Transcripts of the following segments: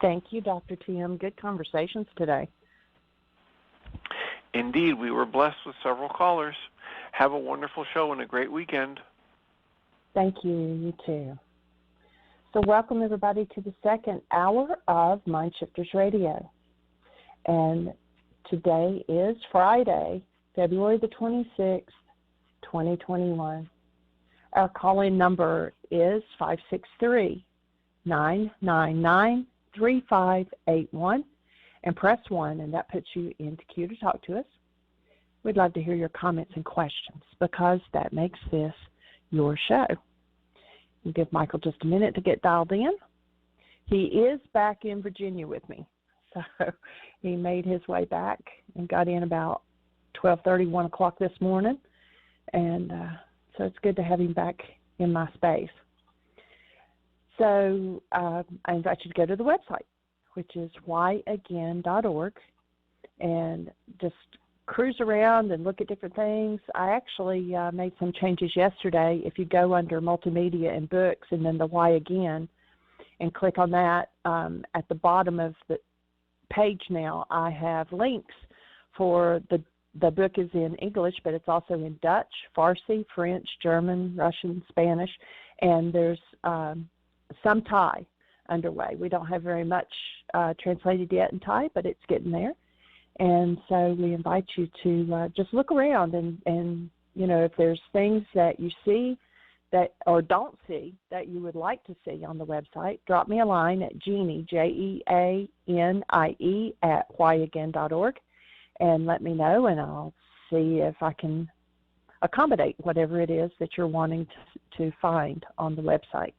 Thank you, Dr. Tim. Good conversations today. Indeed, we were blessed with several callers. Have a wonderful show and a great weekend. Thank you. You too. So welcome, everybody, to the second hour of Mind Shifters Radio. And today is Friday, February the 26th, 2021. Our call-in number is 563-999-3581. And press 1, and that puts you into queue to talk to us. We'd love to hear your comments and questions because that makes this your show. We'll give Michael just a minute to get dialed in. He is back in Virginia with me. So he made his way back and got in about 12:30, 1 o'clock this morning. And so it's good to have him back in my space. So I invite you to go to the website, which is whyagain.org, and just cruise around and look at different things. I actually made some changes yesterday. If you go under multimedia and books and then the Why Again and click on that, at the bottom of the page now I have links for the book is in English, but it's also in Dutch, Farsi, French, German, Russian, Spanish, and there's some Thai underway. We don't have very much translated yet in Thai, but it's getting there. And so we invite you to just look around and, you know, if there's things that you see that or don't see that you would like to see on the website, drop me a line at Jeanie, Jeanie, at whyagain.org, and let me know, and I'll see if I can accommodate whatever it is that you're wanting to find on the website.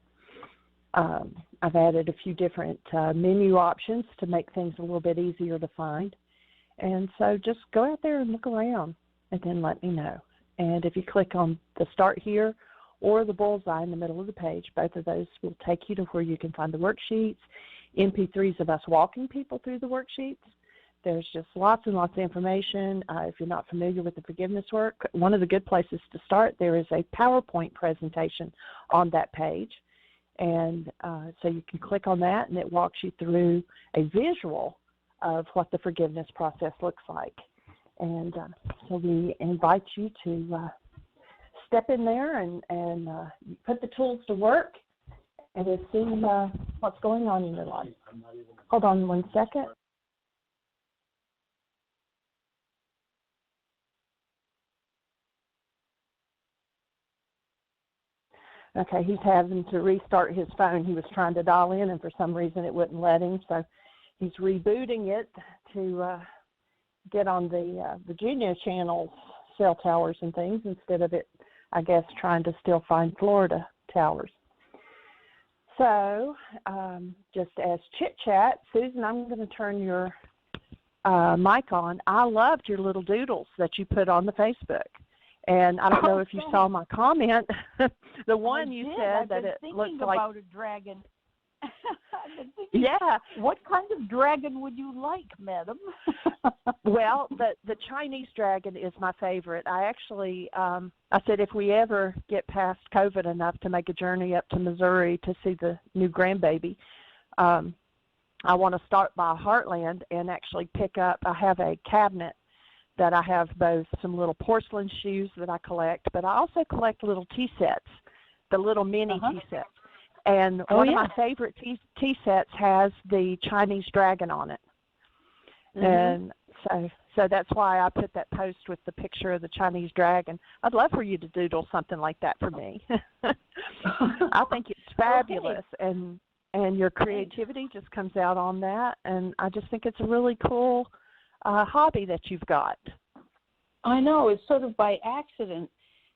I've added a few different menu options to make things a little bit easier to find. And so just go out there and look around and then let me know. And if you click on the Start Here or the bullseye in the middle of the page, both of those will take you to where you can find the worksheets, MP3s of us walking people through the worksheets. There's just lots and lots of information. If you're not familiar with the forgiveness work, one of the good places to start, there is a PowerPoint presentation on that page. And so you can click on that, and it walks you through a visual of what the forgiveness process looks like. And so we invite you to step in there and put the tools to work and to see what's going on in your life. Hold on 1 second. Okay, he's having to restart his phone. He was trying to dial in, and for some reason it wouldn't let him. So he's rebooting it to get on the Virginia channel cell towers and things instead of it, I guess, trying to still find Florida towers. So just as chit-chat, Susan, I'm going to turn your mic on. I loved your little doodles that you put on the Facebook. And I don't know if you saw my comment. The one you said that it looked like about a dragon. I've been thinking, yeah, what kind of dragon would you like, madam? Well, the Chinese dragon is my favorite. I actually, I said if we ever get past COVID enough to make a journey up to Missouri to see the new grandbaby, I want to start by Heartland and actually pick up, I have a cabinet that I have both some little porcelain shoes that I collect, but I also collect little tea sets, the little mini tea sets. And one of my favorite tea sets has the Chinese dragon on it. And so that's why I put that post with the picture of the Chinese dragon. I'd love for you to doodle something like that for me. I think it's fabulous, and your creativity just comes out on that, and I just think it's a really cool hobby that you've got. I know, it's sort of by accident.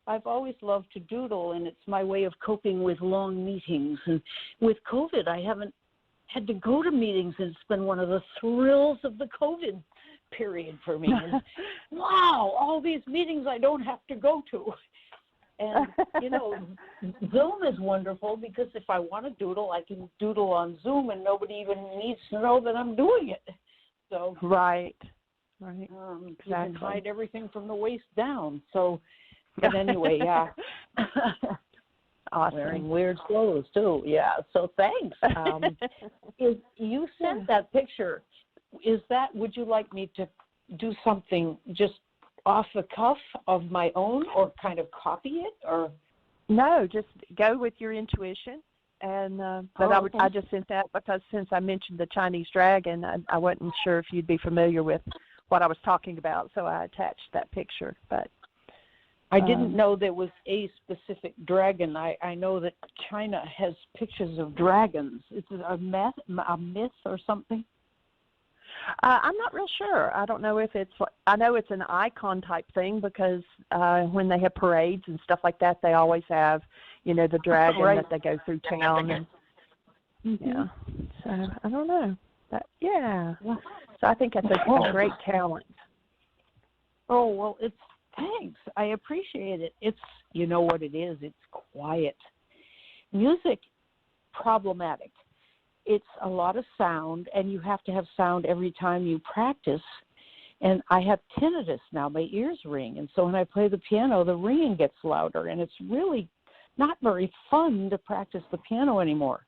I've always loved to doodle, and it's my way of coping with long meetings. And with COVID, I haven't had to go to meetings, and it's been one of the thrills of the COVID period for me. And, wow, all these meetings I don't have to go to. And, you know, Zoom is wonderful because if I want to doodle, I can doodle on Zoom, and nobody even needs to know that I'm doing it. So Right. You can hide everything from the waist down. So, but anyway, yeah. Awesome. Wearing weird clothes too. Yeah. So thanks. You sent sent that picture. Would you like me to do something just off the cuff of my own or kind of copy it? Or No, just go with your intuition. And I just sent that because since I mentioned the Chinese dragon, I wasn't sure if you'd be familiar with what I was talking about, so I attached that picture. But I didn't know there was a specific dragon. I know that China has pictures of dragons. Is it a myth or something? I'm not real sure. I don't know if I know it's an icon type thing because when they have parades and stuff like that, they always have, the dragon that they go through town. And, yeah. So I don't know. But, yeah. So I think that's a great talent. Oh, well, thanks. I appreciate it. It's, you know what it is? It's quiet. Music, problematic. It's a lot of sound, and you have to have sound every time you practice. And I have tinnitus now. My ears ring. And so when I play the piano, the ringing gets louder, and it's really not very fun to practice the piano anymore.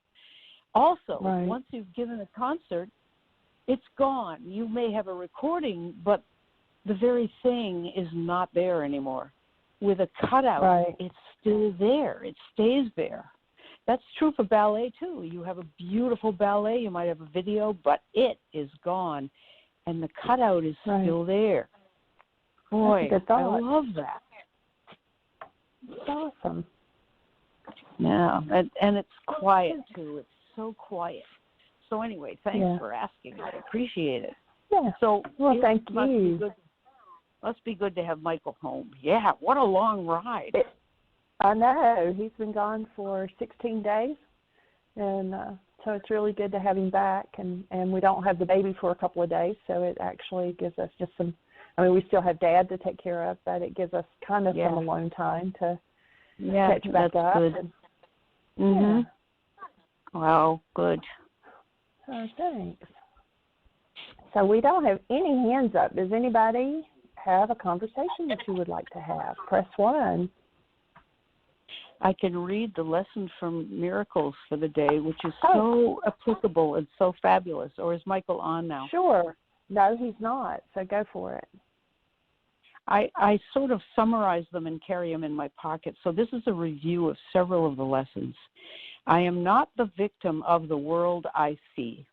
Also, once you've given a concert, it's gone. You may have a recording, but the very thing is not there anymore. With a cutout, it's still there. It stays there. That's true for ballet, too. You have a beautiful ballet. You might have a video, but it is gone, and the cutout is still there. Boy, I love that. It's awesome. Yeah, and it's quiet, too. It's so quiet. So anyway, thanks for asking. I appreciate it. Yeah. So thank you. Must be good to have Michael home. Yeah, what a long ride. I know. He's been gone for 16 days, and so it's really good to have him back. And we don't have the baby for a couple of days, so it actually gives us just some, we still have Dad to take care of, but it gives us kind of some alone time to catch back up. Good. Mm-hmm. Wow, good. Thanks. So we don't have any hands up. Does anybody have a conversation that you would like to have? Press 1. I can read the lesson from Miracles for the day, which is so applicable and so fabulous. Or is Michael on now? Sure. No, he's not, so go for it. I sort of summarize them and carry them in my pocket. So this is a review of several of the lessons. I am not the victim of the world I see.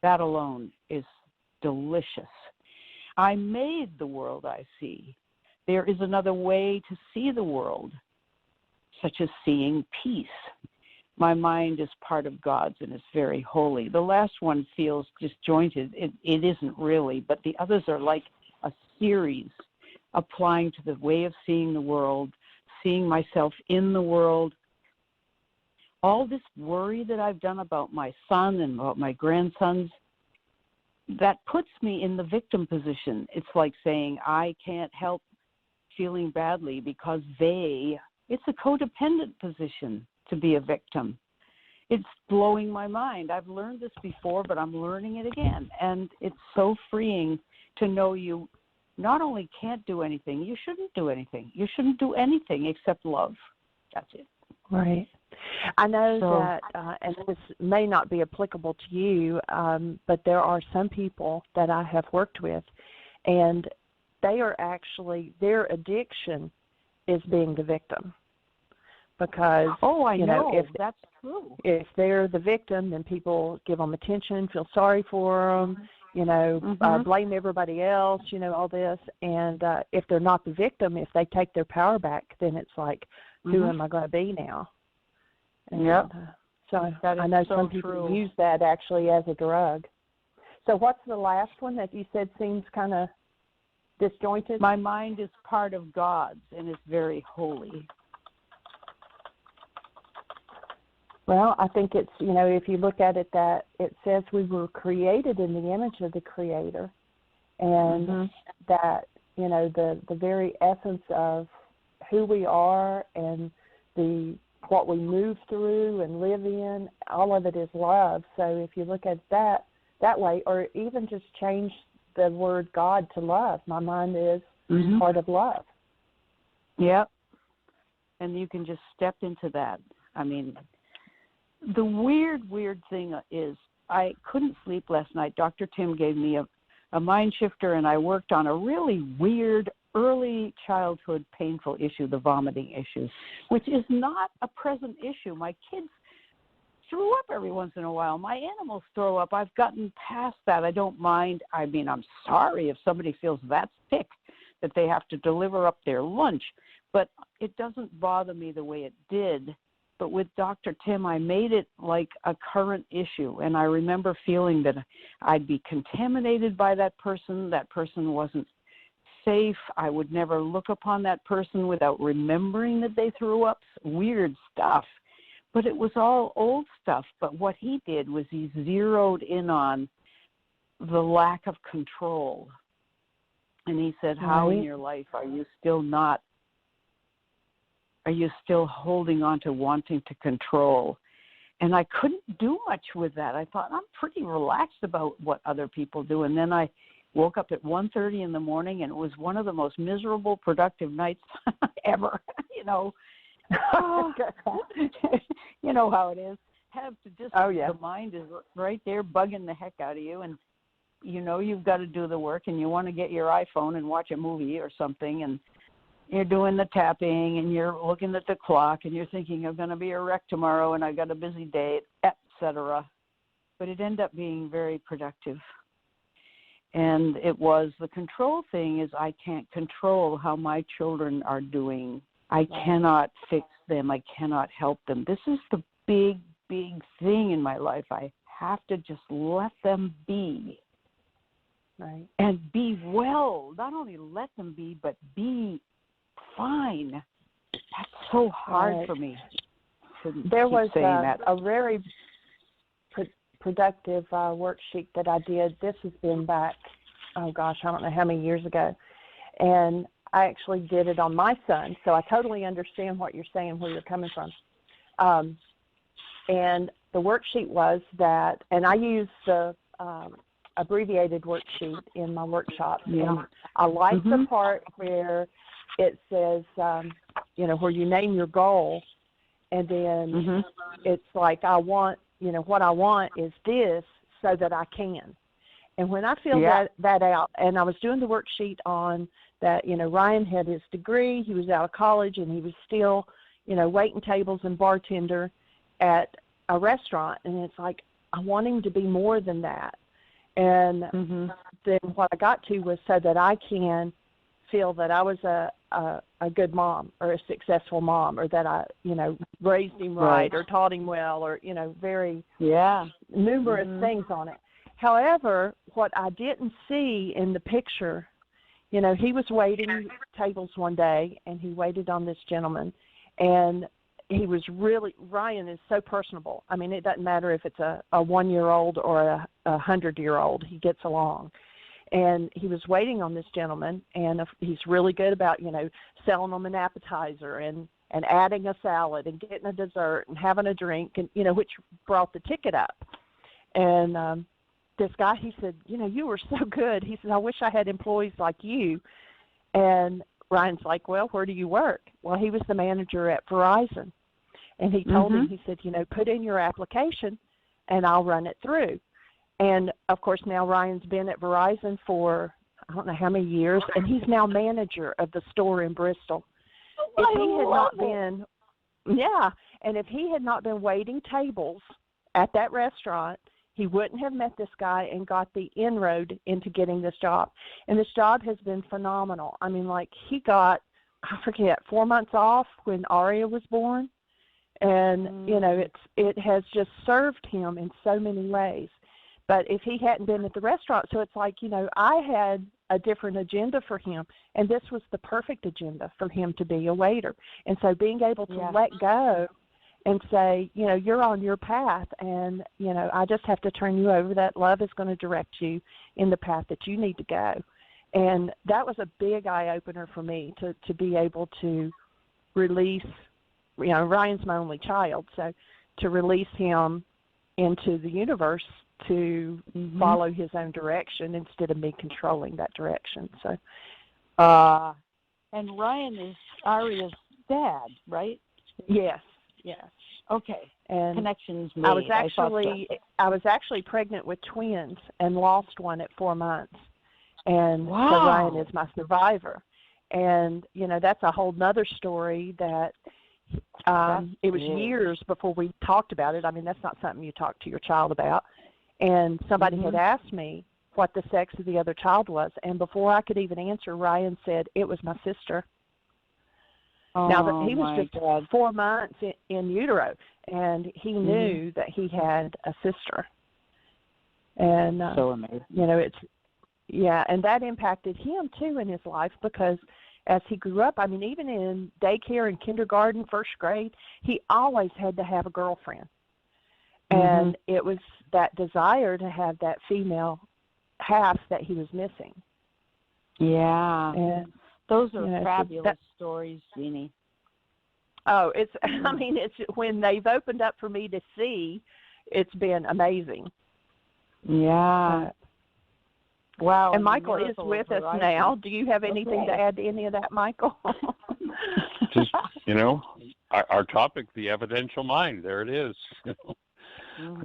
That alone is delicious. I made the world I see. There is another way to see the world, such as seeing peace. My mind is part of God's and it's very holy. The last one feels disjointed. It isn't really, but the others are like a series applying to the way of seeing the world, seeing myself in the world. All this worry that I've done about my son and about my grandsons, that puts me in the victim position. It's like saying I can't help feeling badly because it's a codependent position to be a victim. It's blowing my mind. I've learned this before, but I'm learning it again. And it's so freeing to know you not only can't do anything, you shouldn't do anything. You shouldn't do anything except love. That's it. Right. I know that, and this may not be applicable to you, but there are some people that I have worked with, and they are actually, their addiction is being the victim. Because, if that's true. If they're the victim, then people give them attention, feel sorry for them, blame everybody else, all this. And if they're not the victim, if they take their power back, then it's like, who am I going to be now? And, so I know some people use that actually as a drug. So what's the last one that you said seems kind of disjointed? My mind is part of God's and it's very holy. Well, I think it's, if you look at it, that it says we were created in the image of the Creator, and that, the very essence of who we are and what we move through and live in, all of it is love. So if you look at that way, or even just change the word God to love, my mind is part of love. Yep. And you can just step into that. I mean, the weird thing is I couldn't sleep last night. Dr. Tim gave me a mind shifter, and I worked on a really weird early childhood painful issue, the vomiting issue, which is not a present issue. My kids throw up every once in a while. My animals throw up. I've gotten past that. I don't mind. I mean, I'm sorry if somebody feels that sick that they have to deliver up their lunch, but it doesn't bother me the way it did. But with Dr. Tim, I made it like a current issue, and I remember feeling that I'd be contaminated by that person. That person wasn't safe. I would never look upon that person without remembering that they threw up. Weird stuff. But it was all old stuff. But what he did was he zeroed in on the lack of control. And he said, how in your life are you still holding on to wanting to control? And I couldn't do much with that. I thought, I'm pretty relaxed about what other people do. And then I woke up at 1:30 in the morning, and it was one of the most miserable, productive nights ever, you know. You know how it is. Have to just, the mind is right there bugging the heck out of you, and you know you've got to do the work, and you want to get your iPhone and watch a movie or something, and you're doing the tapping, and you're looking at the clock, and you're thinking, I'm going to be a wreck tomorrow, and I got a busy day, etc. But it ended up being very productive. And it was the control thing is I can't control how my children are doing. I cannot fix them. I cannot help them. This is the big, big thing in my life. I have to just let them be. Right. And be well. Not only let them be, but be fine. That's so hard for me. There was a very productive worksheet that I did. This has been back, I don't know how many years ago. And I actually did it on my son, so I totally understand what you're saying, where you're coming from. And the worksheet was that, and I use the abbreviated worksheet in my workshops. Yeah. And I like the part where it says, where you name your goal, and then it's like, I want, what I want is this so that I can. And when I filled that out, and I was doing the worksheet on that, Ryan had his degree, he was out of college, and he was still, waiting tables and bartender at a restaurant. And it's like, I want him to be more than that. And then what I got to was so that I can feel that I was a good mom or a successful mom, or that I, raised him right or taught him well, or, very numerous things on it. However, what I didn't see in the picture, he was waiting tables one day, and he waited on this gentleman, and he was really, Ryan is so personable. I mean, it doesn't matter if it's a 1-year-old or a 100-year-old, he gets along. And he was waiting on this gentleman, and he's really good about, selling them an appetizer and adding a salad and getting a dessert and having a drink, and, which brought the ticket up. And this guy, he said, you were so good. He said, I wish I had employees like you. And Ryan's like, well, where do you work? Well, he was the manager at Verizon. And he told him, he said, put in your application and I'll run it through. And, of course, now Ryan's been at Verizon for I don't know how many years, and he's now manager of the store in Bristol. If he had not been, and if he had not been waiting tables at that restaurant, he wouldn't have met this guy and got the inroad into getting this job. And this job has been phenomenal. I mean, like, he got, 4 months off when Aria was born. And, it has just served him in so many ways. But if he hadn't been at the restaurant, so it's like, I had a different agenda for him, and this was the perfect agenda for him to be a waiter. And so being able to let go and say, you're on your path, and, I just have to turn you over. That love is going to direct you in the path that you need to go. And that was a big eye-opener for me to be able to release, Ryan's my only child, so to release him into the universe to follow his own direction instead of me controlling that direction. So, and Ryan is Aria's dad, right? Yes. Okay. And connections made. I was actually pregnant with twins and lost one at 4 months. And wow. So Ryan is my survivor. And, that's a whole nother story that it was years before we talked about it. I mean, that's not something you talk to your child about. And somebody had asked me what the sex of the other child was. And before I could even answer, Ryan said, it was my sister. Now, he was just 4 months in utero, and he knew that he had a sister. And, so amazing. And that impacted him, too, in his life, because as he grew up, I mean, even in daycare and kindergarten, first grade, he always had to have a girlfriend. And it was that desire to have that female half that he was missing. Yeah. And those are fabulous stories, Jeannie. Oh, it's when they've opened up for me to see, it's been amazing. Yeah. Wow. And Michael is with us now. Do you have anything to add to any of that, Michael? Just, our topic, the evidential mind, there it is. The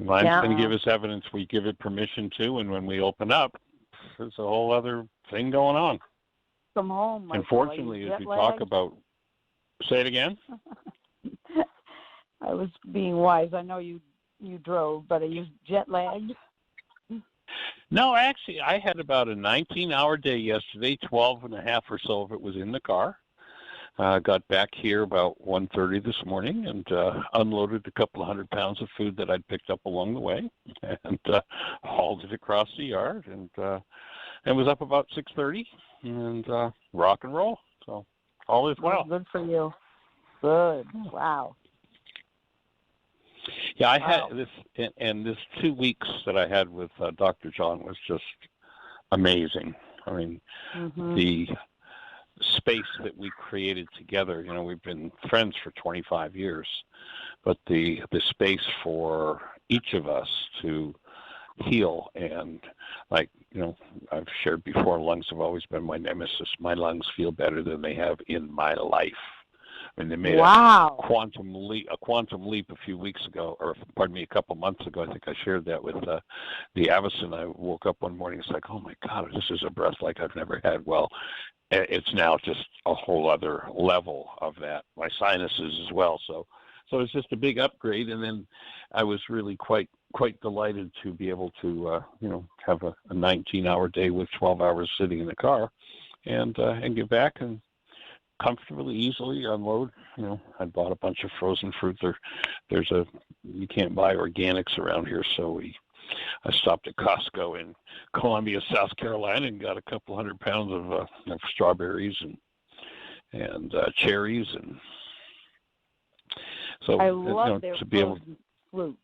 mind's going to give us evidence we give it permission to, and when we open up, there's a whole other thing going on. Come home, Michael. Unfortunately, as we talk about, say it again? I was being wise. I know you drove, but are you jet lagged? No, actually, I had about a 19-hour day yesterday, 12 and a half or so of it was in the car. Got back here about 1:30 this morning and unloaded a couple of 100 pounds of food that I'd picked up along the way and hauled it across the yard and was up about 6:30 and rock and roll. So all is well. Good for you. Good. Wow. Yeah, I had this, and this 2 weeks that I had with Dr. John was just amazing. I mean, the space that we created together, we've been friends for 25 years, but the space for each of us to heal and, I've shared before, lungs have always been my nemesis. My lungs feel better than they have in my life. I mean, they made a quantum leap a few weeks ago, or pardon me, a couple months ago. I think I shared that with the Avison. I woke up one morning, it's like, oh my God, this is a breath like I've never had. Well, it's now just a whole other level of that. My sinuses as well. So it's just a big upgrade. And then I was really quite delighted to be able to, have a 19-hour day with 12 hours sitting in the car and get back and comfortably, easily unload. I bought a bunch of frozen fruit. You can't buy organics around here, so I stopped at Costco in Columbia, South Carolina, and got a couple 100 pounds of strawberries and cherries, and so I love their to be able fruit.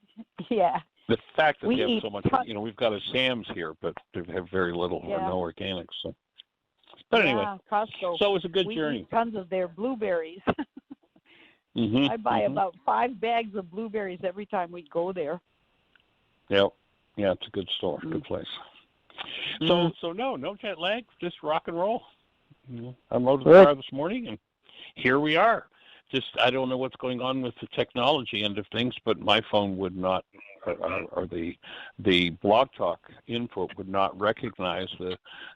Yeah. The fact that We they have eat so much, we've got a Sam's here, but they have very little or no organics. So, but anyway, Costco. So it was a good we journey. Eat tons of their blueberries. I buy about 5 bags of blueberries every time we go there. Yep. Yeah, it's a good store, good place. So no jet lag, just rock and roll. Unloaded the car this morning, and here we are. Just, I don't know what's going on with the technology end of things, but my phone would not, or the Blog Talk input would not recognize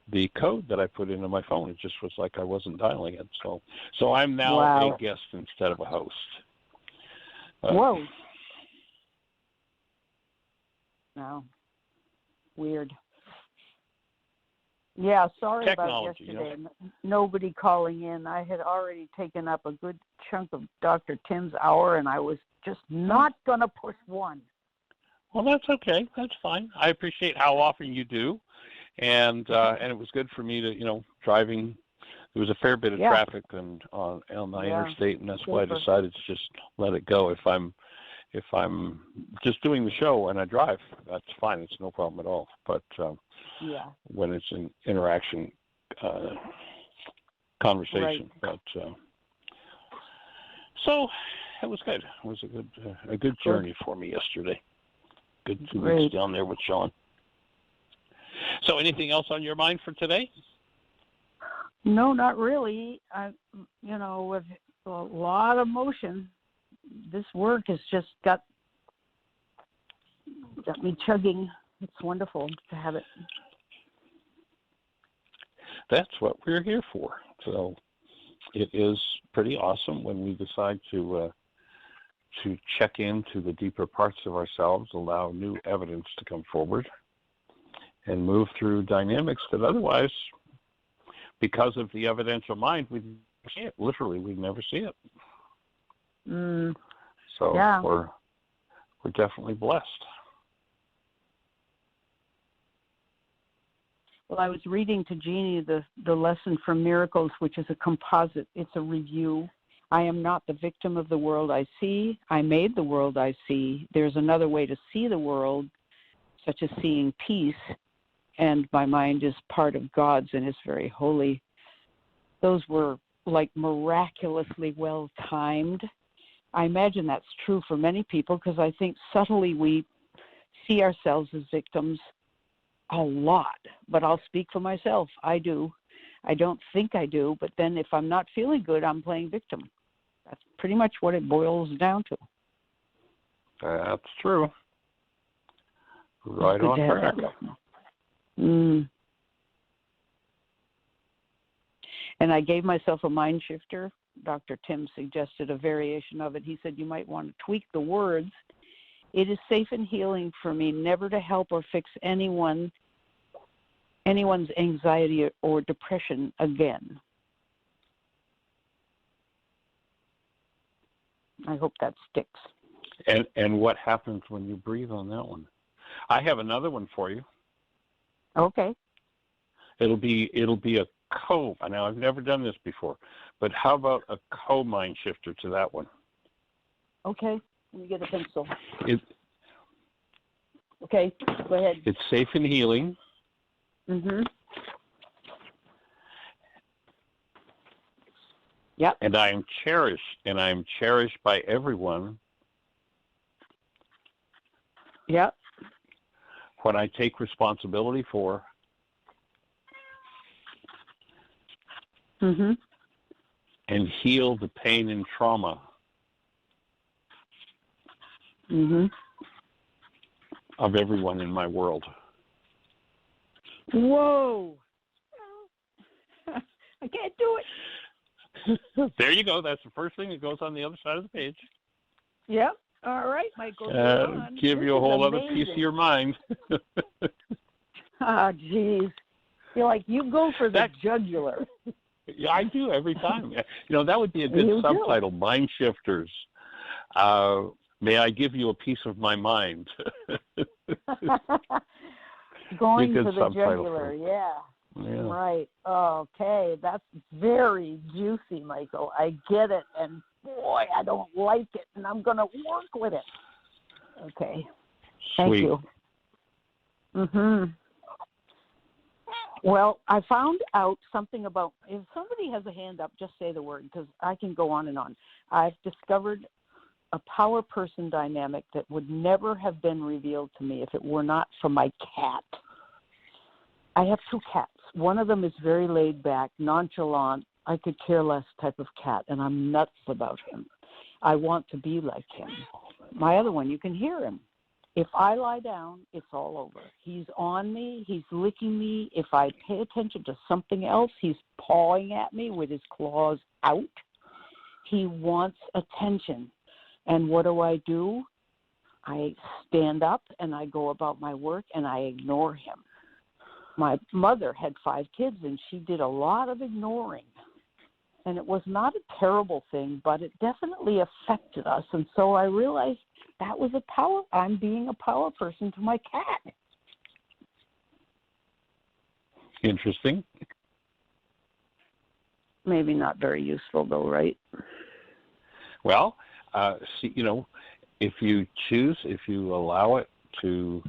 the code that I put into my phone. It just was like I wasn't dialing it. So I'm now a guest instead of a host. Whoa. No. Weird. Yeah, sorry Technology, about yesterday. Nobody calling in. I had already taken up a good chunk of Dr. Tim's hour, and I was just not going to push one. Well, that's okay. That's fine. I appreciate how often you do, and it was good for me to, driving. There was a fair bit of traffic on the interstate, and that's why I decided to just let it go. If I'm just doing the show and I drive, that's fine. It's no problem at all. But when it's an interaction conversation, but so it was good. It was a good journey for me yesterday. Good 2 weeks down there with Sean. So anything else on your mind for today? No, not really. With a lot of motion, this work has just got got me chugging. It's wonderful to have it. That's what we're here for. So it is pretty awesome when we decide to check into the deeper parts of ourselves, allow new evidence to come forward, and move through dynamics that otherwise, because of the evidential mind, we never see it. Literally, we never see it. So yeah. we're definitely blessed. Well, I was reading to Jeannie the lesson from Miracles, which is a composite. It's a review. I am not the victim of the world I see. I made the world I see. There's another way to see the world, such as seeing peace, and my mind is part of God's and is very holy. Those were like miraculously well timed. I imagine that's true for many people because I think subtly we see ourselves as victims a lot, but I'll speak for myself. I do. I don't think I do, but then if I'm not feeling good, I'm playing victim. That's pretty much what it boils down to. That's true. Right on track. And I gave myself a mind shifter. Dr. Tim suggested a variation of it. He said you might want to tweak the words. It is safe and healing for me never to help or fix anyone's anxiety or depression again. I hope that sticks. And what happens when you breathe on that one? I have another one for you. Okay. It'll be a co. Now I've never done this before, but how about a co-mind shifter to that one? Okay. Let me get a pencil. It, Okay. Go ahead. It's safe and healing. Mhm. Yep. And I am cherished by everyone. Yep. What I take responsibility for. Mhm. And heal the pain and trauma. Mhm. Of everyone in my world. Whoa. I can't do it. There you go. That's the first thing that goes on the other side of the page. Yep. All right, Michael. Give you a whole other piece of your mind. Ah, geez. You're like, you go for the jugular. Yeah, I do every time. That would be a good subtitle, Mind Shifters. May I give you a piece of my mind? Going for the jugular, yeah. Right. Okay, that's very juicy, Michael. I get it, and boy, I don't like it, and I'm going to work with it. Okay. Thank you. Mhm. Well, I found out something about, if somebody has a hand up, just say the word, because I can go on and on. I've discovered a power person dynamic that would never have been revealed to me if it were not for my cat. I have two cats. One of them is very laid back, nonchalant, I could care less type of cat, and I'm nuts about him. I want to be like him. My other one, you can hear him. If I lie down, it's all over. He's on me. He's licking me. If I pay attention to something else, he's pawing at me with his claws out. He wants attention. And what do? I stand up and I go about my work and I ignore him. My mother had 5 kids and she did a lot of ignoring. And it was not a terrible thing, but it definitely affected us. And so I realized that was I'm being a power person to my cat. Interesting. Maybe not very useful though, right? Well, if you choose, if you allow it to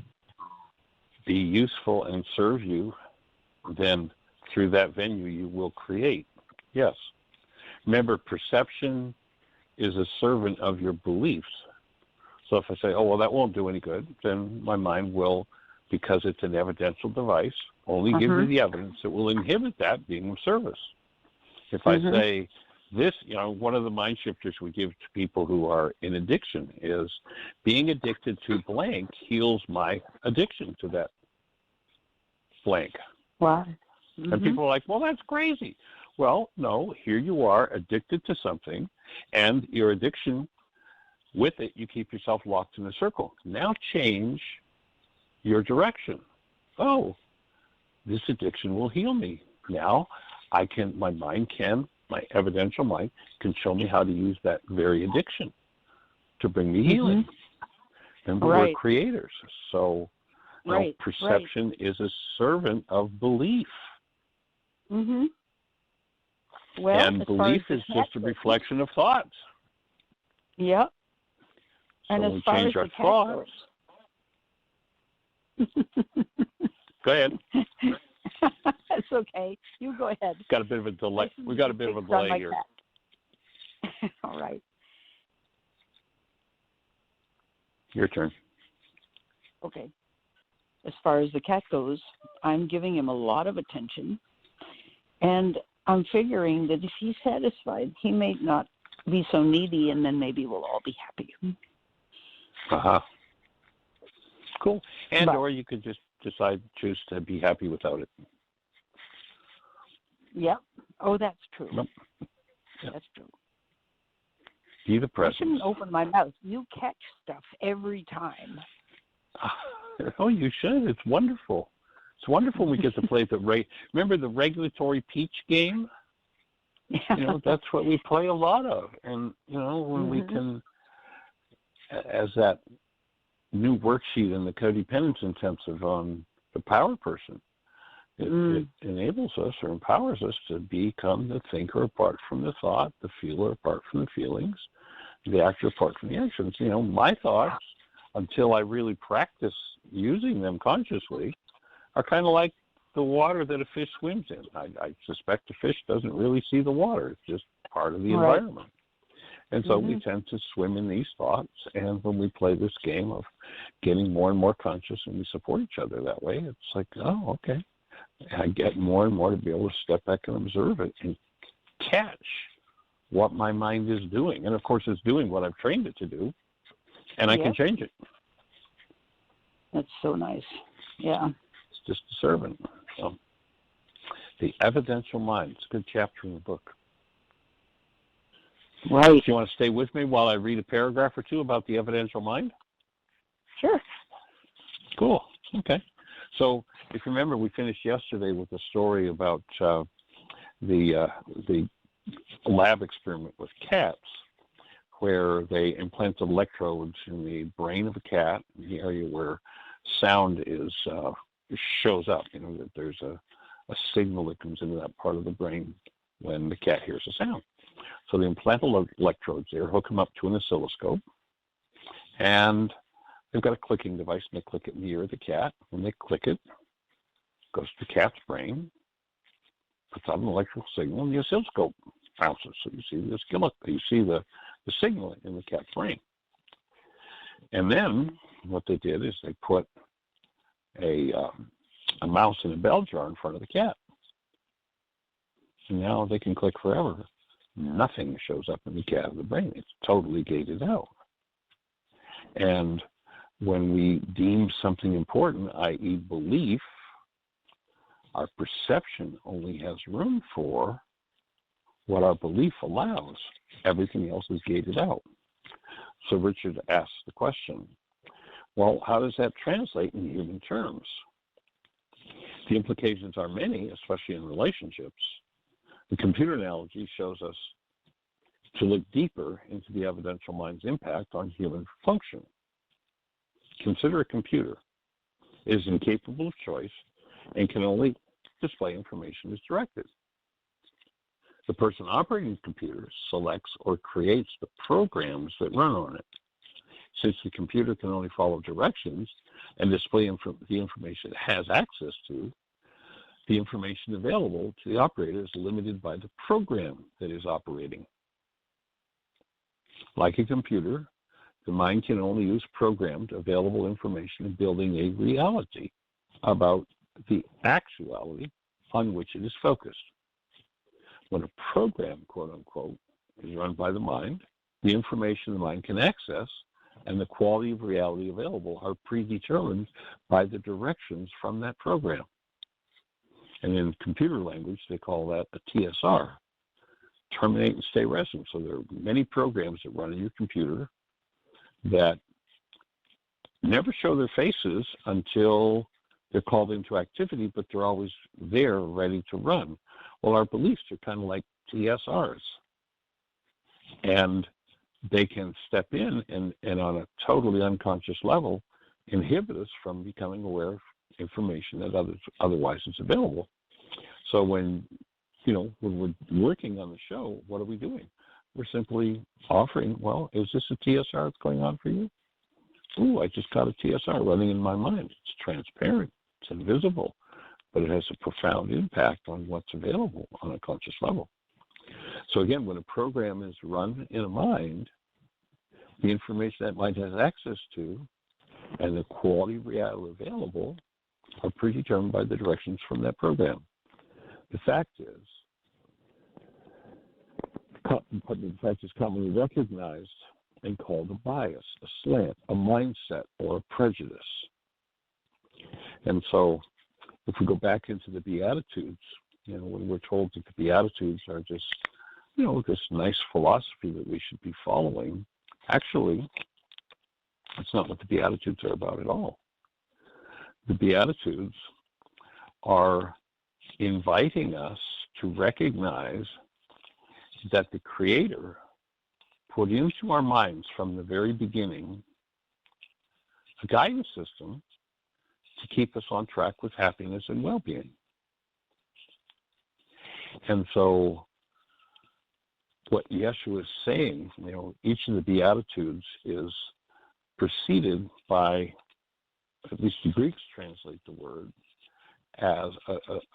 be useful and serve you, then through that venue you will create. Yes. Remember, perception is a servant of your beliefs. So if I say, oh, well, that won't do any good, then my mind will, because it's an evidential device, only give you the evidence that will inhibit that being of service. If I say, this, one of the mind shifters we give to people who are in addiction is being addicted to blank heals my addiction to that blank. Wow. And people are like, well, that's crazy. Well, no, here you are addicted to something, and your addiction, with it, you keep yourself locked in a circle. Now change your direction. Oh, this addiction will heal me. Now my evidential mind can show me how to use that very addiction to bring me healing. Remember, we're creators. So perception is a servant of belief. Well, and belief is just a reflection of thoughts. Yep. So and when as we far change as our the cat thoughts. Go ahead. That's okay. You go ahead. Got a bit of a delay. We got a bit of a delay here. All right. Your turn. Okay. As far as the cat goes, I'm giving him a lot of attention, and I'm figuring that if he's satisfied, he may not be so needy, and then maybe we'll all be happy. Cool. Or you could just choose to be happy without it. Yep. Oh, that's true. Yep. That's true. Be the I present. shouldn't open my mouth. You catch stuff every time. Oh, you should. It's wonderful. It's wonderful when we get to play remember the regulatory peach game? That's what we play a lot of. And, when we can, as that new worksheet in the Codependence Intensive on the power person, it enables us or empowers us to become the thinker apart from the thought, the feeler apart from the feelings, the actor apart from the actions. My thoughts, until I really practice using them consciously, are kind of like the water that a fish swims in. I suspect a fish doesn't really see the water. It's just part of the environment. And so we tend to swim in these thoughts, and when we play this game of getting more and more conscious and we support each other that way, it's like, oh, okay. I get more and more to be able to step back and observe it and catch what my mind is doing. And, of course, it's doing what I've trained it to do, and I can change it. That's so nice. Yeah. It's just a servant. So, the evidential mind. It's a good chapter in the book. Right. Do you want to stay with me while I read a paragraph or two about the evidential mind? Sure. Cool. Okay. So, if you remember, we finished yesterday with a story about the lab experiment with cats, where they implanted electrodes in the brain of a cat, in the area where sound shows up. That there's a signal that comes into that part of the brain when the cat hears a sound. So they implant electrodes there, hook them up to an oscilloscope, and they've got a clicking device, and they click it in the ear of the cat. When they click it, goes to the cat's brain, puts out an electrical signal, and the oscilloscope bounces. So you see the signal in the cat's brain. And then what they did is they put a mouse in a bell jar in front of the cat. And now they can click forever. Nothing shows up in the cat of the brain. It's totally gated out. And when we deem something important, i.e. belief, our perception only has room for what our belief allows. Everything else is gated out. So Richard asks the question, well, how does that translate in human terms? The implications are many, especially in relationships. The computer analogy shows us to look deeper into the evidential mind's impact on human function. Consider a computer. It is incapable of choice and can only display information as directed. The person operating the computer selects or creates the programs that run on it. Since the computer can only follow directions and display the information it has access to, the information available to the operator is limited by the program that is operating. Like a computer, the mind can only use programmed available information in building a reality about the actuality on which it is focused. when a program, quote unquote, is run by the mind, the information the mind can access and the quality of reality available are predetermined by the directions from that program. And in computer language, they call that a TSR, terminate and stay resident. So there are many programs that run in your computer that never show their faces until they're called into activity, but they're always there ready to run. Well, our beliefs are kind of like TSRs. And they can step in and on a totally unconscious level inhibit us from becoming aware of information that otherwise is available. So when we're working on the show, what are we doing? We're simply offering, well, is this a TSR that's going on for you? Ooh, I just got a TSR running in my mind. It's transparent, it's invisible, but it has a profound impact on what's available on a conscious level. So again, when a program is run in a mind, the information that mind has access to and the quality of reality available are predetermined by the directions from that program. The fact is commonly recognized and called a bias, a slant, a mindset, or a prejudice. And so if we go back into the Beatitudes, when we're told that the Beatitudes are just, this nice philosophy that we should be following, actually, that's not what the Beatitudes are about at all. The Beatitudes are inviting us to recognize that the Creator put into our minds from the very beginning a guidance system to keep us on track with happiness and well-being. And so what Yeshua is saying, each of the Beatitudes is preceded by, at least the Greeks translate the word, as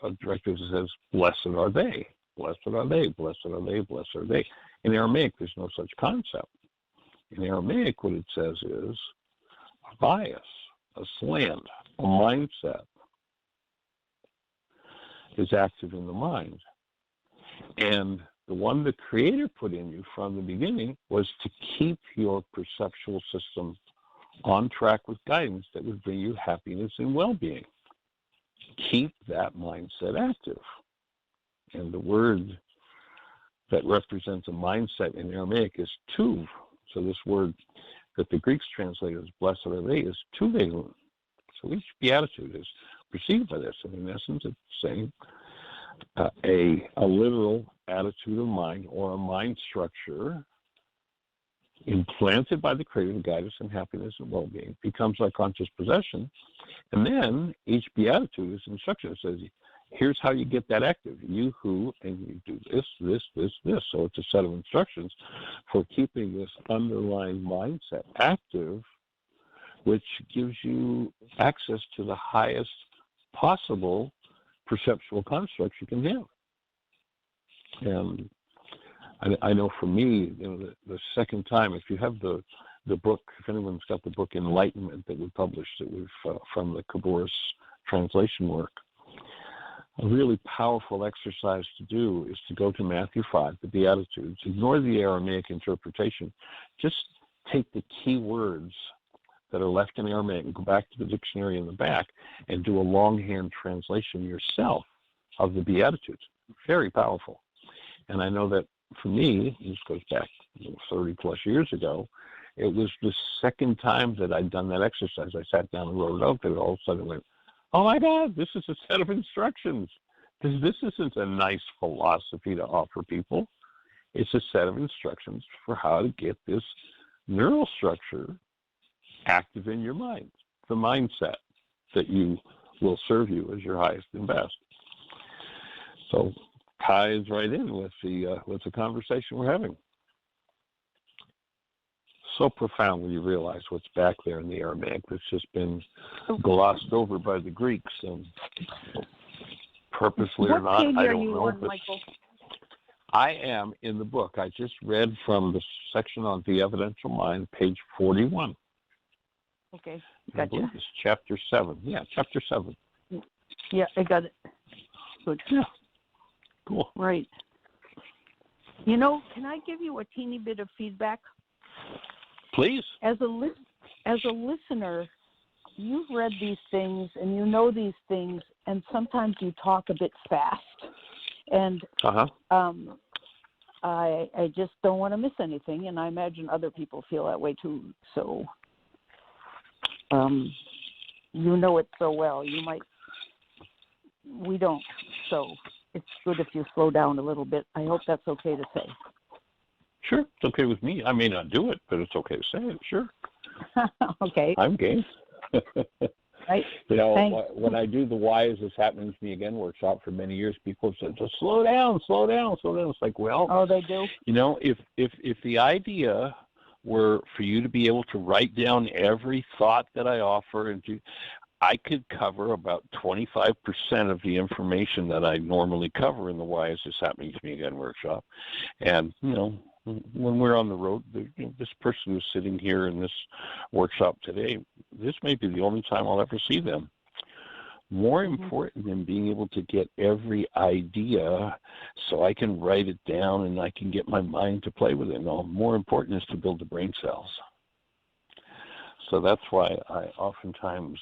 a directive that says, blessed are they, blessed are they, blessed are they, blessed are they. In Aramaic, there's no such concept. In Aramaic, what it says is a bias, a slant, a mindset is active in the mind. And the one the Creator put in you from the beginning was to keep your perceptual system on track with guidance that would bring you happiness and well-being. Keep that mindset active. And the word that represents a mindset in Aramaic is tuv. So this word that the Greeks translate as blessed are they is tuvelun. So each beatitude is preceded by this. And in essence, it's saying a literal attitude of mind or a mind structure implanted by the Creator to guide us in happiness and well-being becomes our conscious possession. And then each beatitude is instruction. It says, here's how you get that active. You who, and you do this, this, this, this. So it's a set of instructions for keeping this underlying mindset active, which gives you access to the highest possible perceptual constructs you can have. And I know for me, the second time, if you have the book, if anyone's got the book Enlightenment that we published, that we've from the Khabouris translation work, a really powerful exercise to do is to go to Matthew 5, the Beatitudes, ignore the Aramaic interpretation, just take the key words that are left in Aramaic and go back to the dictionary in the back and do a longhand translation yourself of the Beatitudes. Very powerful. And I know that for me, this goes back 30 plus years ago, it was the second time that I'd done that exercise. I sat down and wrote it out, and all of a sudden went, oh my God, this is a set of instructions. This isn't a nice philosophy to offer people. It's a set of instructions for how to get this neural structure active in your mind, the mindset that you will serve you as your highest and best. So ties right in with the conversation we're having. So profound when you realize what's back there in the Aramaic that's just been glossed over by the Greeks, and purposely or not, I don't know. On, Michael? I am in the book. I just read from the section on the evidential mind, page 41. Okay, I gotcha. believe it's chapter 7. Yeah, chapter 7. Yeah, I got it. Good. Yeah, cool. Right. You know, can I give you a teeny bit of feedback? Please. As a listener, you've read these things and you know these things, and sometimes you talk a bit fast. And I just don't want to miss anything, and I imagine other people feel that way too. So, you know it so well. We don't. So it's good if you slow down a little bit. I hope that's okay to say. Sure, it's okay with me. I may not do it, but it's okay to say it. Sure. Okay. I'm game. Right. You know, Thanks. when I do the Why Is This Happening to Me Again workshop for many years, people have said, just slow down, slow down, slow down. It's like, well, oh, they do. You know, if the idea were for you to be able to write down every thought that I offer, and I could cover about 25% of the information that I normally cover in the Why Is This Happening to Me Again workshop. And, you know, when we're on the road, this person who's sitting here in this workshop today, this may be the only time I'll ever see them. More important than being able to get every idea so I can write it down and I can get my mind to play with it. No, more important is to build the brain cells. So that's why I oftentimes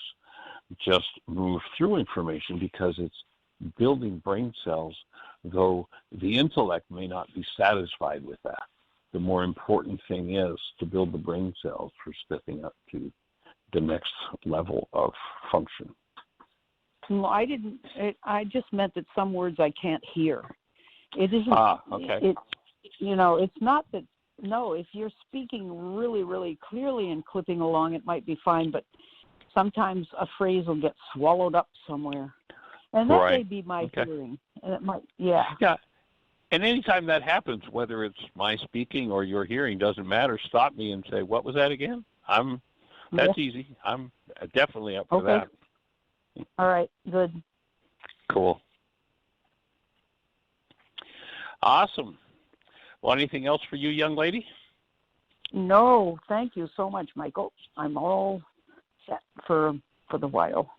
just move through information, because it's building brain cells, though the intellect may not be satisfied with that. The more important thing is to build the brain cells for stepping up to the next level of function. No, I didn't. I just meant that some words I can't hear. It isn't. Okay. You know, it's not that. No, if you're speaking really, really clearly and clipping along, it might be fine. But sometimes a phrase will get swallowed up somewhere, and that may be my hearing. And it might, yeah. Yeah. And anytime that happens, whether it's my speaking or your hearing, doesn't matter. Stop me and say, "What was that again?" That's easy. I'm definitely up for that. All right, good. Cool. Awesome. Well, anything else for you, young lady? No, thank you so much, Michael. I'm all set for the while.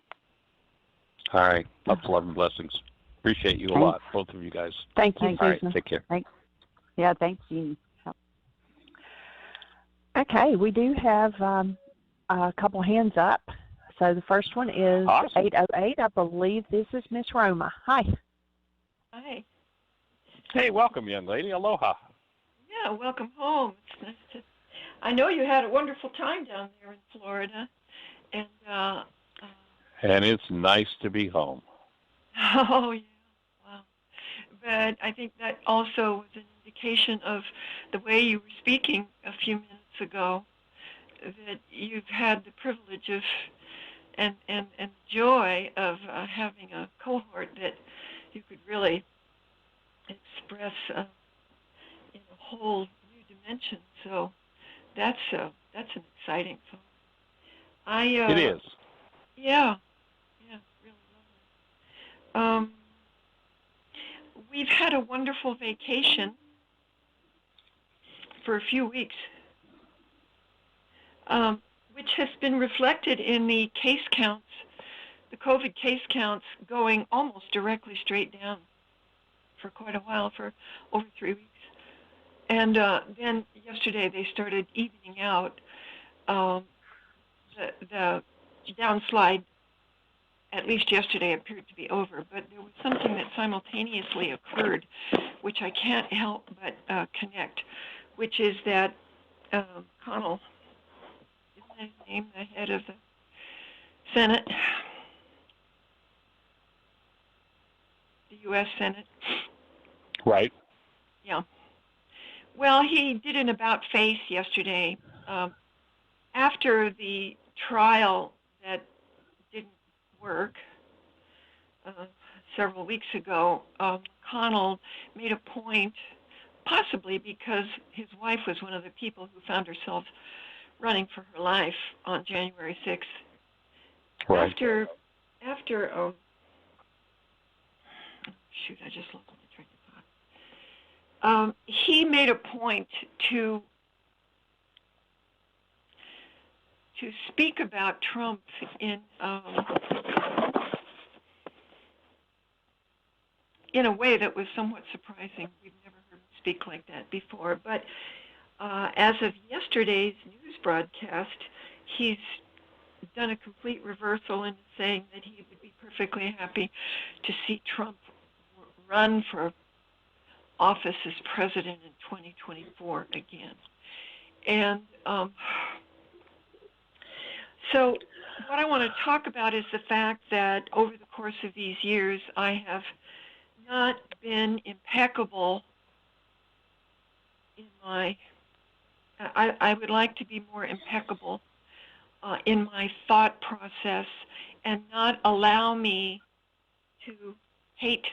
All right. Lots of love and blessings. Appreciate you a lot, both of you guys. Thank you. All right, take care. Thanks. Yeah, thanks, Jean. Okay, we do have a couple hands up. So the first one is 808. I believe this is Miss Roma. Hi. Hi. Hey, welcome, young lady. Aloha. Yeah, welcome home. It's nice to. I know you had a wonderful time down there in Florida, and it's nice to be home. Oh yeah, wow. But I think that also was an indication of the way you were speaking a few minutes ago, that you've had the privilege of and joy of having a cohort that you could really express in a whole new dimension. So that's an exciting thought. It is. Yeah, really lovely. We've had a wonderful vacation for a few weeks, which has been reflected in the case counts, the COVID case counts going almost directly straight down for quite a while, for over 3 weeks. And then yesterday they started evening out. The downslide, at least yesterday, appeared to be over, but there was something that simultaneously occurred, which I can't help but connect, which is that Connell, isn't that his name, the head of the Senate, the U.S. Senate? Right. Yeah. Well, he did an about-face yesterday after the trial that didn't work several weeks ago. Connell made a point, possibly because his wife was one of the people who found herself running for her life on January 6th. Right. After shoot, I just lost my train of thought. He made a point to speak about Trump in a way that was somewhat surprising. We've never heard him speak like that before, but as of yesterday's news broadcast, he's done a complete reversal in saying that he would be perfectly happy to see Trump run for office as president in 2024 again. And so what I want to talk about is the fact that over the course of these years, I have not been impeccable in my, I would like to be more impeccable in my thought process and not allow me to hate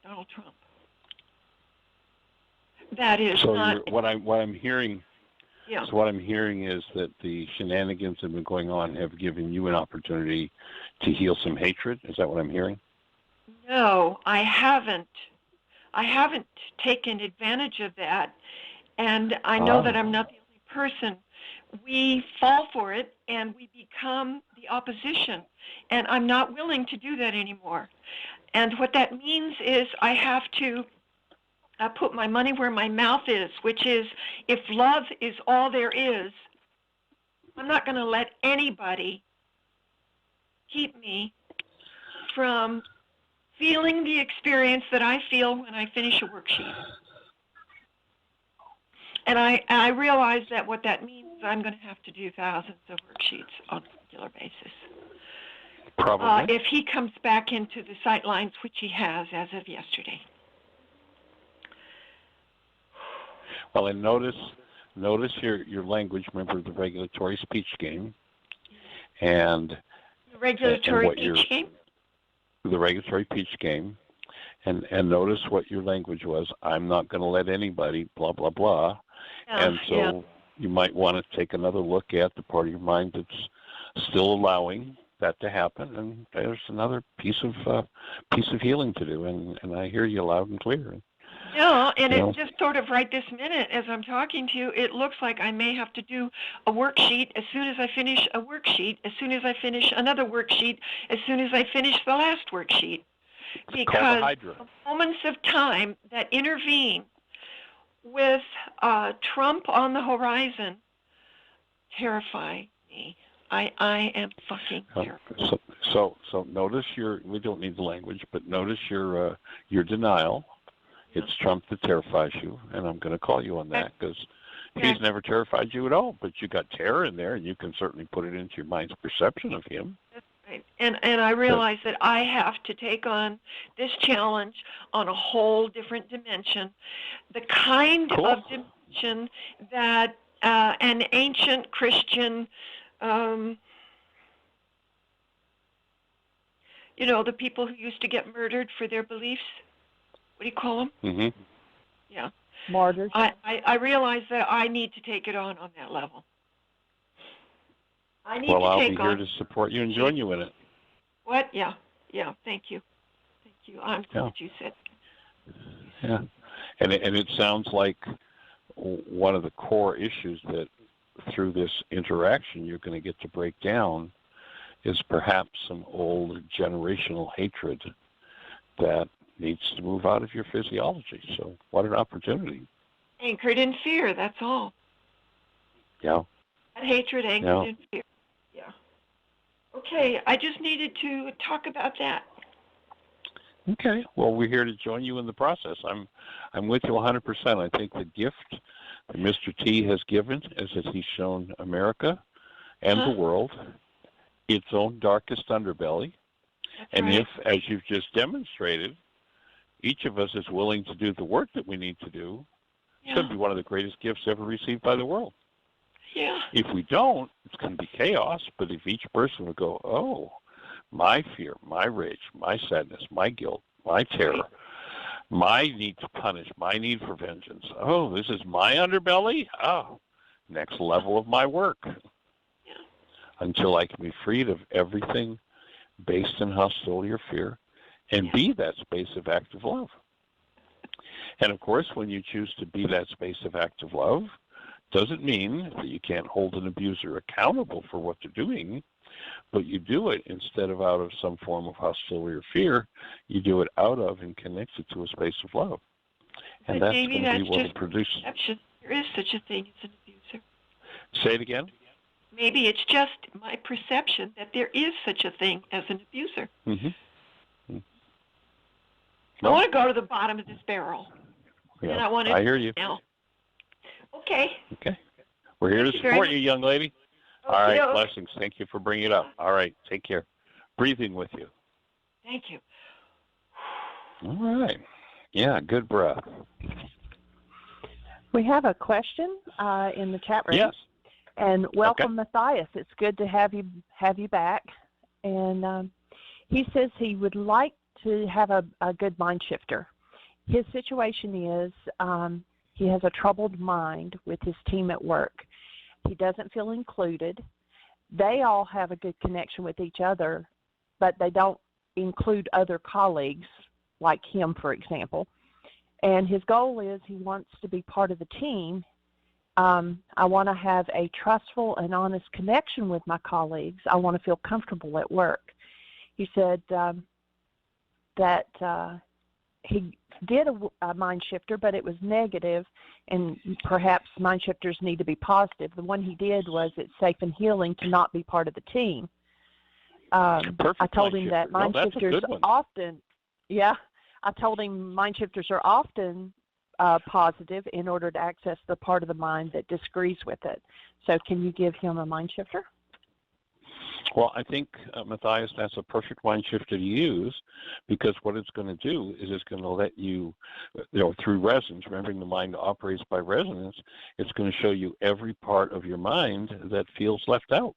Donald Trump. That is so not what I'm hearing. Yeah. So what I'm hearing is that the shenanigans that have been going on have given you an opportunity to heal some hatred. Is that what I'm hearing? No, I haven't. I haven't taken advantage of that, and I know that I'm not the only person. We fall for it, and we become the opposition, and I'm not willing to do that anymore. And what that means is I have to put my money where my mouth is, which is if love is all there is, I'm not going to let anybody keep me from feeling the experience that I feel when I finish a worksheet. And I realize that what that means is I'm going to have to do thousands of worksheets on a regular basis. Probably. If he comes back into the sight lines, which he has as of yesterday. Well, and notice your language. Remember the regulatory speech game, and the regulatory speech game. The regulatory speech game, and notice what your language was. I'm not going to let anybody blah blah blah, and so you might want to take another look at the part of your mind that's still allowing that to happen, and there's another piece of healing to do, and I hear you loud and clear. Yeah, and it just sort of right this minute as I'm talking to you, it looks like I may have to do a worksheet as soon as I finish a worksheet, as soon as I finish another worksheet, as soon as I finish the last worksheet. Because the moments of time that intervene with Trump on the horizon terrify me. I am fucking terrified. So notice we don't need the language, but notice your denial. It's Trump that terrifies you, and I'm going to call you on that because he's never terrified you at all. But you got terror in there, and you can certainly put it into your mind's perception of him. That's right. And I realize that I have to take on this challenge on a whole different dimension, the kind of dimension that an ancient Christian, the people who used to get murdered for their beliefs. What do you call them? Mm-hmm. Yeah. Martyrs. I realize that I need to take it on that level. I need to I'll take be here to support you and join you in it. What? Yeah. Thank you. I'm glad you said. Yeah, and it sounds like one of the core issues that through this interaction you're going to get to break down is perhaps some old generational hatred that needs to move out of your physiology. So what an opportunity. Anchored in fear, that's all. Yeah. That hatred anchored in fear. Yeah. Okay, I just needed to talk about that. Okay. Well, we're here to join you in the process. I'm with you 100%. I think the gift that Mr. T has given is that he's shown America and the world its own darkest underbelly. That's and right. if, as you've just demonstrated, each of us is willing to do the work that we need to do, it's going to be one of the greatest gifts ever received by the world. Yeah. If we don't, it's going to be chaos. But if each person would go, oh, my fear, my rage, my sadness, my guilt, my terror, my need to punish, my need for vengeance. Oh, this is my underbelly? Oh, next level of my work. Yeah. Until I can be freed of everything based in hostility or fear and be that space of active love. And of course, when you choose to be that space of active love, doesn't mean that you can't hold an abuser accountable for what they're doing, but you do it instead of out of some form of hostility or fear, you do it out of and connected to a space of love. And that's going to be what will produce. Perception. There is such a thing as an abuser. Say it again? Maybe it's just my perception that there is such a thing as an abuser. Mm-hmm. I want to go to the bottom of this barrel. Yeah, and I hear you. Now. Okay. Okay. We're here to support you, young lady. All right, blessings. Thank you for bringing it up. All right, take care. Breathing with you. Thank you. All right. Yeah, good breath. We have a question in the chat room. Yes. And welcome, Matthias. It's good to have you back. And he says he would like to have a good mind shifter. His situation is he has a troubled mind with his team at work. He doesn't feel included. They all have a good connection with each other, but they don't include other colleagues like him, for example. And his goal is he wants to be part of the team. I want to have a trustful and honest connection with my colleagues. I want to feel comfortable at work. He said that he did a mind shifter, but it was negative, and perhaps mind shifters need to be positive. The one he did was it's safe and healing to not be part of the team. I told him that mind shifters often, I told him mind shifters are often positive in order to access the part of the mind that disagrees with it. So can you give him a mind shifter? Well, I think, Matthias, that's a perfect mind shifter to use, because what it's going to do is it's going to let you, through resonance, remembering the mind operates by resonance, it's going to show you every part of your mind that feels left out.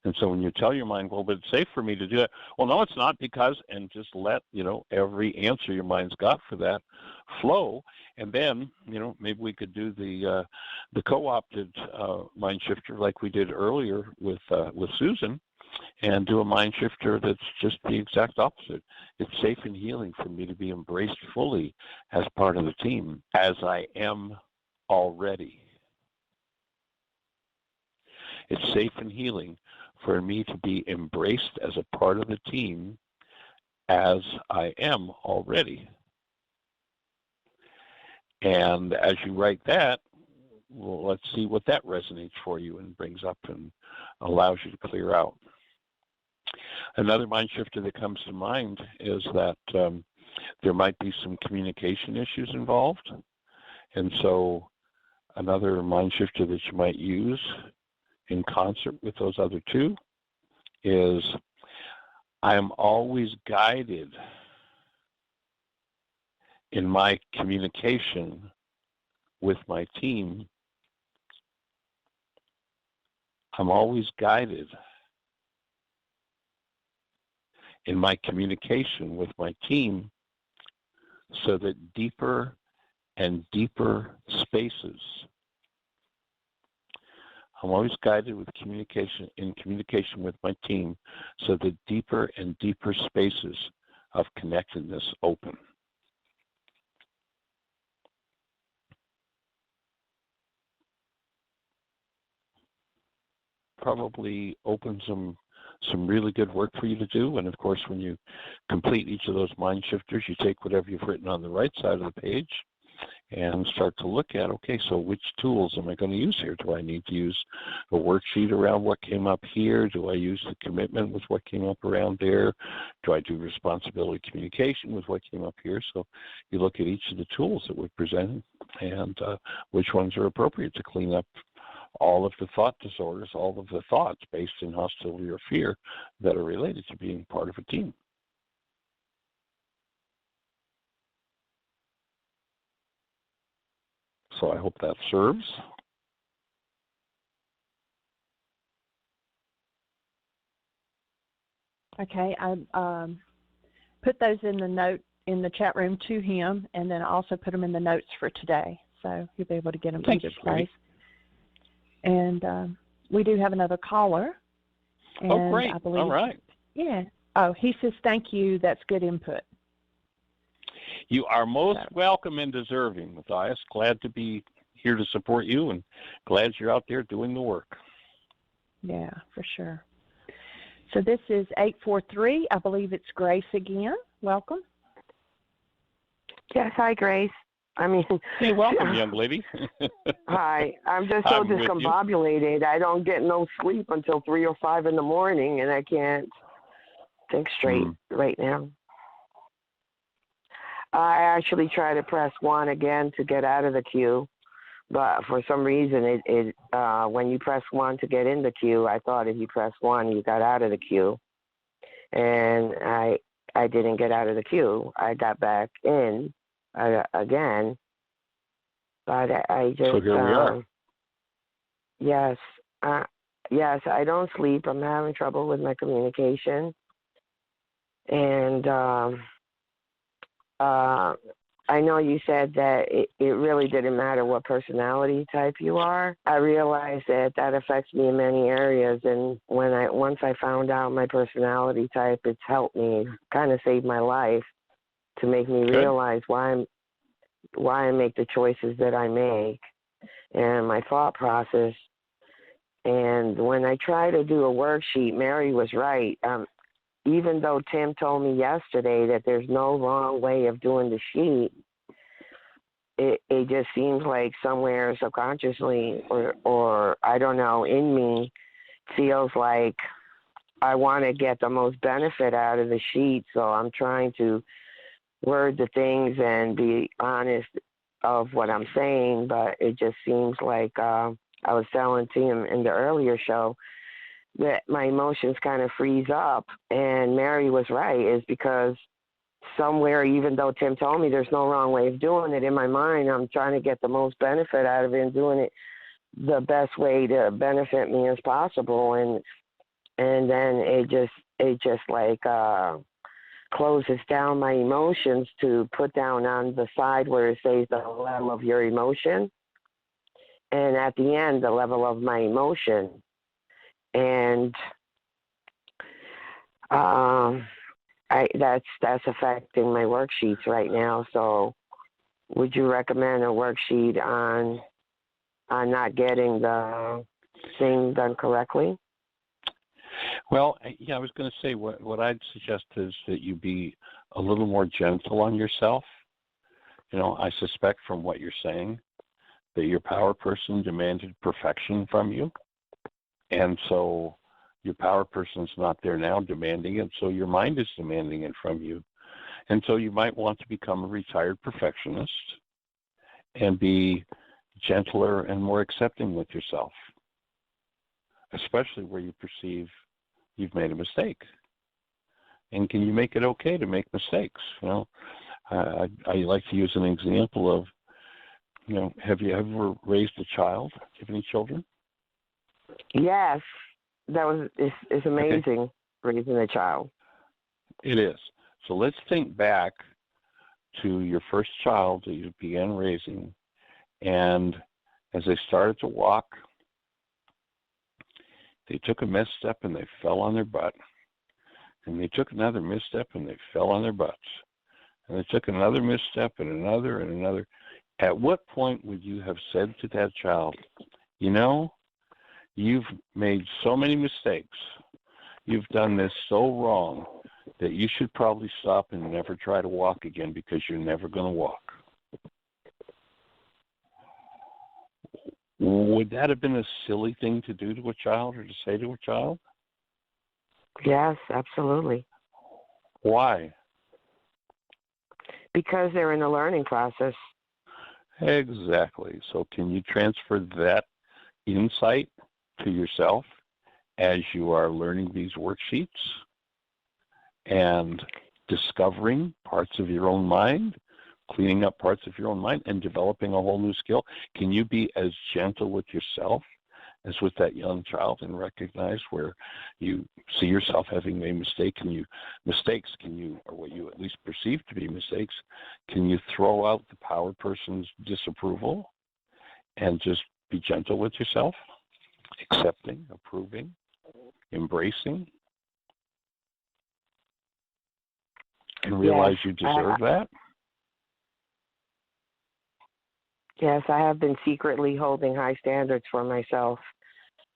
And so when you tell your mind, well, but it's safe for me to do that. Well, no, it's not, because, and just let, every answer your mind's got for that flow. And then, maybe we could do the co-opted mind shifter like we did earlier with Susan, and do a mind shifter that's just the exact opposite. It's safe and healing for me to be embraced fully as part of the team, as I am already. It's safe and healing for me to be embraced as a part of the team as I am already. And as you write that, well, let's see what that resonates for you and brings up and allows you to clear out. Another mind shifter that comes to mind is that there might be some communication issues involved. And so another mind shifter that you might use in concert with those other two is, I am always guided in my communication with my team. I'm always guided in my communication with my team, so that deeper and deeper spaces, I'm always guided with communication with my team, so that deeper and deeper spaces of connectedness open. Probably opens some really good work for you to do. And of course, when you complete each of those mind shifters, you take whatever you've written on the right side of the page and start to look at, okay, so which tools am I going to use here? Do I need to use a worksheet around what came up here? Do I use the commitment with what came up around there? Do I do responsibility communication with what came up here? So you look at each of the tools that we're presenting and which ones are appropriate to clean up all of the thought disorders, all of the thoughts based in hostility or fear that are related to being part of a team. So I hope that serves. Okay, I put those in the chat room to him, and then I also put them in the notes for today, so he'll be able to get them to your place. And we do have another caller. And oh, great! I believe, all right. Yeah. Oh, he says thank you. That's good input. You are most welcome and deserving, Matthias. Glad to be here to support you, and glad you're out there doing the work. Yeah, for sure. So this is 843. I believe it's Grace again. Welcome. Yes, hi, Grace. I mean, hey, welcome, young lady. Hi. I'm just so discombobulated. I don't get no sleep until 3 or 5 in the morning, and I can't think straight right now. I actually try to press 1 again to get out of the queue, but for some reason, when you press 1 to get in the queue, I thought if you press 1, you got out of the queue, and I didn't get out of the queue. I got back in again, but I just. So here we are. Yes, yes. I don't sleep. I'm having trouble with my communication, and I know you said that it really didn't matter what personality type you are. I realized that affects me in many areas, and once I found out my personality type, it's helped me, kind of saved my life, to make me realize why I make the choices that I make, and my thought process. And when I try to do a worksheet, Mary was right. Even though Tim told me yesterday that there's no wrong way of doing the sheet, it just seems like somewhere subconsciously or I don't know, in me, feels like I want to get the most benefit out of the sheet. So I'm trying to word the things and be honest of what I'm saying, but it just seems like I was telling Tim in the earlier show that my emotions kind of freeze up, and Mary was right, is because somewhere, even though Tim told me there's no wrong way of doing it, in my mind I'm trying to get the most benefit out of it and doing it the best way to benefit me as possible, and then it just like closes down my emotions to put down on the side where it says the level of your emotion, and at the end the level of my emotion. And that's affecting my worksheets right now. So would you recommend a worksheet on not getting the thing done correctly? Well, yeah, I was going to say what I'd suggest is that you be a little more gentle on yourself. You know, I suspect from what you're saying that your power person demanded perfection from you. And so your power person's not there now demanding it, so your mind is demanding it from you. And so you might want to become a retired perfectionist and be gentler and more accepting with yourself, especially where you perceive you've made a mistake. And can you make it okay to make mistakes? You know, I like to use an example of, you know, have you ever raised a child? Do you have any children? Yes, it's amazing, raising a child. It is. So let's think back to your first child that you began raising, and as they started to walk, they took a misstep and they fell on their butt, and they took another misstep and they fell on their butts, and they took another misstep and another and another. At what point would you have said to that child, you know, you've made so many mistakes, you've done this so wrong, that you should probably stop and never try to walk again because you're never going to walk? Would that have been a silly thing to do to a child or to say to a child? Yes, absolutely. Why? Because they're in a learning process. Exactly. So can you transfer that insight to yourself as you are learning these worksheets and discovering parts of your own mind, cleaning up parts of your own mind, and developing a whole new skill? Can you be as gentle with yourself as with that young child and recognize where you see yourself having made mistakes, or what you at least perceive to be mistakes, can you throw out the power person's disapproval and just be gentle with yourself, accepting, approving, embracing, and realize you deserve that? Yes, I have been secretly holding high standards for myself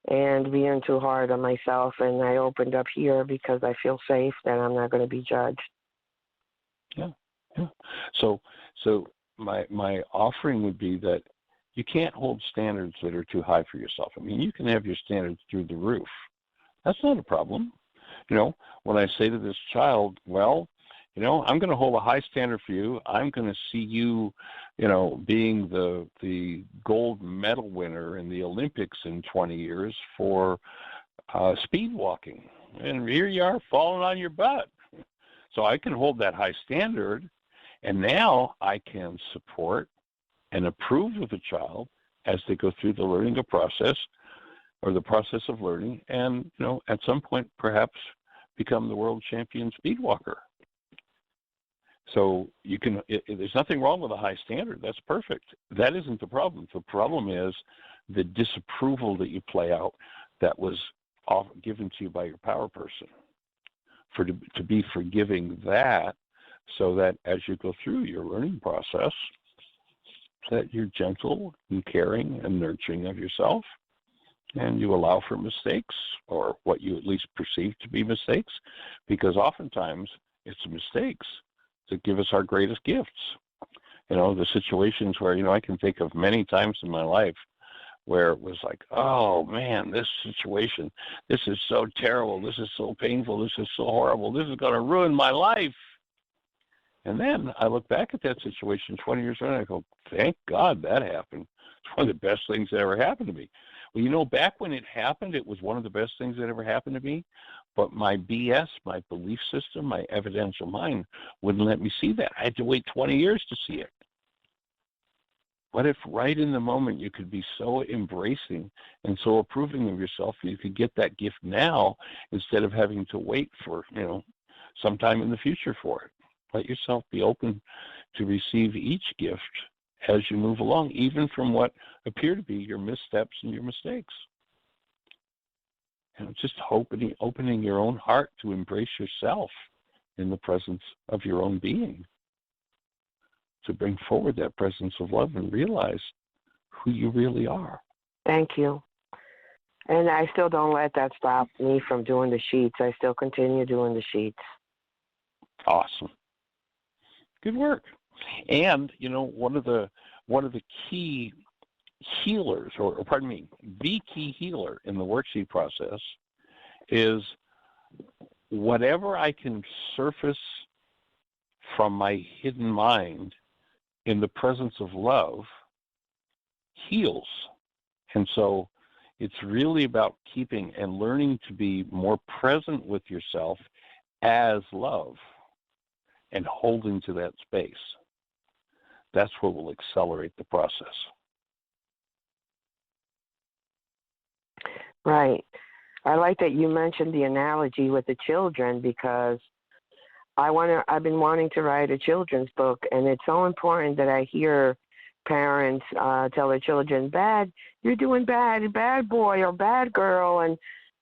and being too hard on myself, and I opened up here because I feel safe that I'm not going to be judged. Yeah. So my offering would be that you can't hold standards that are too high for yourself. I mean, you can have your standards through the roof. That's not a problem. When I say to this child, well, I'm going to hold a high standard for you. I'm going to see you, being the gold medal winner in the Olympics in 20 years for speed walking. And here you are falling on your butt. So I can hold that high standard, and now I can support and approve of the child as they go through the learning process or the process of learning, and at some point perhaps become the world champion speed walker. So there's nothing wrong with a high standard. That's perfect. That isn't the problem. The problem is the disapproval that you play out that was given to you by your power person. To be forgiving that, so that as you go through your learning process, that you're gentle and caring and nurturing of yourself, and you allow for mistakes, or what you at least perceive to be mistakes, because oftentimes it's mistakes that give us our greatest gifts. The situations where, I can think of many times in my life where it was like, oh man, this situation, this is so terrible, this is so painful, this is so horrible, this is going to ruin my life. And then I look back at that situation 20 years later and I go, thank God that happened. It's one of the best things that ever happened to me. Well, back when it happened, it was one of the best things that ever happened to me. But my BS, my belief system, my evidential mind wouldn't let me see that. I had to wait 20 years to see it. What if right in the moment you could be so embracing and so approving of yourself, and you could get that gift now instead of having to wait for, sometime in the future for it? Let yourself be open to receive each gift as you move along, even from what appear to be your missteps and your mistakes. Just opening your own heart to embrace yourself in the presence of your own being, to bring forward that presence of love and realize who you really are. Thank you. And I still don't let that stop me from doing the sheets. I still continue doing the sheets. Awesome. Good work. And, one of the key healers, or pardon me, the key healer in the worksheet process is whatever I can surface from my hidden mind in the presence of love heals. And so it's really about keeping and learning to be more present with yourself as love and holding to that space. That's what will accelerate the process. Right. I like that you mentioned the analogy with the children, because I've been wanting to write a children's book, and it's so important that I hear parents tell their children, you're doing bad boy or bad girl, and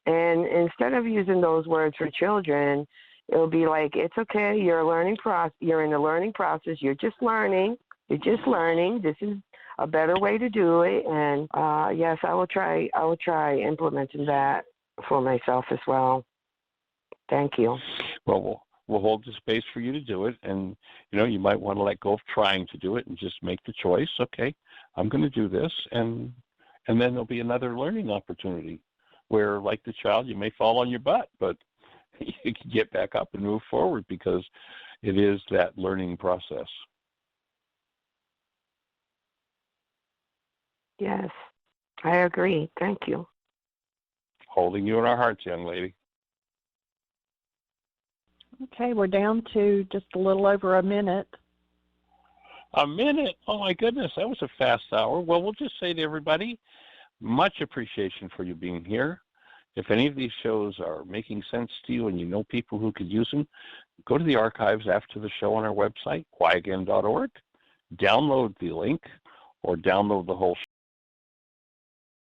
instead of using those words for children, it'll be like, it's okay, you're in the learning process, you're just learning, this is a better way to do it. And yes, I will try implementing that for myself as well. Thank you. Well, we'll hold the space for you to do it, and you might want to let go of trying to do it and just make the choice. Okay, I'm going to do this, and then there'll be another learning opportunity where, like the child, you may fall on your butt, but you can get back up and move forward, because it is that learning process. Yes, I agree. Thank you. Holding you in our hearts, young lady. Okay, we're down to just a little over a minute. A minute? Oh, my goodness, that was a fast hour. Well, we'll just say to everybody, much appreciation for you being here. If any of these shows are making sense to you and you know people who could use them, go to the archives after the show on our website, whyagain.org, download the link, or download the whole